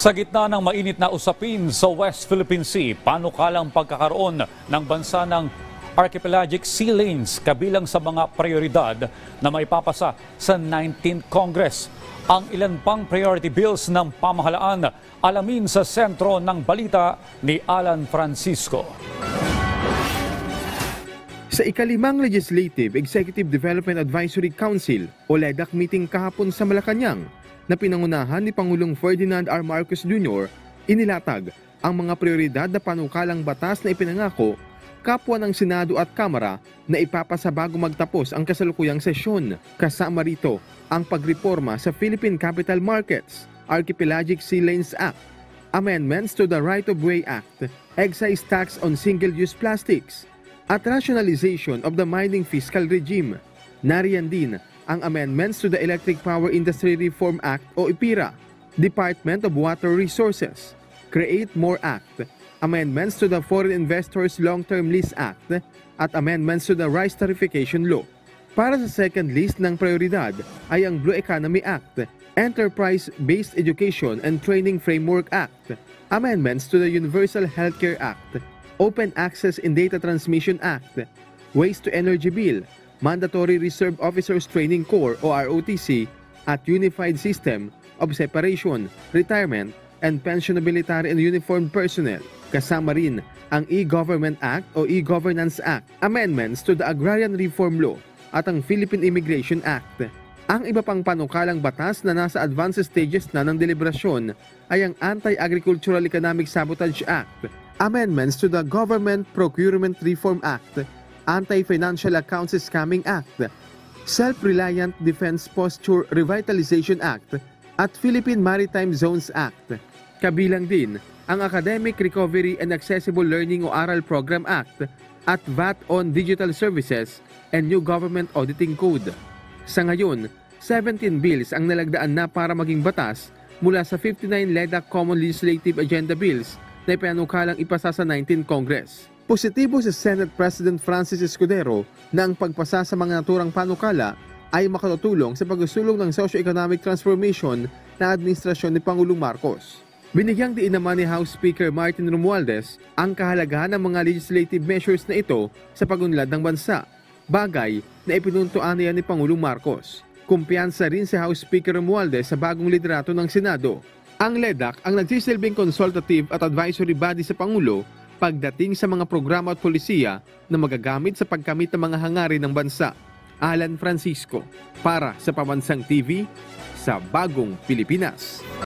Sa gitna ng mainit na usapin sa West Philippine Sea, panukalang pagkakaroon ng bansa ng archipelagic sea lanes kabilang sa mga prioridad na maipapasa sa 19th Congress. Ang ilan pang priority bills ng pamahalaan, alamin sa sentro ng balita ni Alan Francisco. Sa ikalimang Legislative Executive Development Advisory Council o LEDAC meeting kahapon sa Malacanang, na pinangunahan ni Pangulong Ferdinand R. Marcos Jr., inilatag ang mga prioridad na panukalang batas na ipinangako kapwa ng Senado at Kamara na ipapasa bago magtapos ang kasalukuyang sesyon. Kasama rito ang pagreforma sa Philippine Capital Markets, Archipelagic Sea Lanes Act, amendments to the Right-of-Way Act, excise tax on single-use plastics, at rationalization of the mining fiscal regime. Nariyan din ang amendments to the Electric Power Industry Reform Act o IPIRA, Department of Water Resources, Create More Act, amendments to the Foreign Investors Long-Term Lease Act, at amendments to the Rice Tarification Law. Para sa second list ng prioridad ay ang Blue Economy Act, Enterprise-Based Education and Training Framework Act, amendments to the Universal Healthcare Act, Open Access in Data Transmission Act, Waste to Energy Bill, Mandatory Reserve Officers Training Corps o ROTC at Unified System of Separation, Retirement, and Pension of Military and Uniformed Personnel. Kasama rin ang E-Government Act o E-Governance Act, amendments to the Agrarian Reform Law at ang Philippine Immigration Act. Ang iba pang panukalang batas na nasa advanced stages na ng deliberasyon ay ang Anti-Agricultural Economic Sabotage Act, amendments to the Government Procurement Reform Act, Anti-Financial Accounts Scamming Act, Self-Reliant Defense Posture Revitalization Act, at Philippine Maritime Zones Act. Kabilang din ang Academic Recovery and Accessible Learning o ARAL Program Act at VAT on Digital Services and New Government Auditing Code. Sa ngayon, 17 bills ang nalagdaan na para maging batas mula sa 59 LEDAC Common Legislative Agenda Bills na ipanukalang ipasa sa 19th Congress. Positibo si Senate President Francis Escudero na ang pagpasa sa mga naturang panukala ay makatutulong sa pagsusulong ng socio-economic transformation na administrasyon ni Pangulong Marcos. Binigyang diin naman ni House Speaker Martin Romualdez ang kahalagahan ng mga legislative measures na ito sa pag-unlad ng bansa, bagay na ipinuntuan niya ni Pangulong Marcos. Kumpiyansa rin si House Speaker Romualdez sa bagong liderato ng Senado. Ang LEDAC ang nagsisilbing consultative at advisory body sa Pangulo pagdating sa mga programa at polisiya na magagamit sa pagkamit ng mga hangarin ng bansa. Alan Francisco, para sa Pambansang TV, sa Bagong Pilipinas.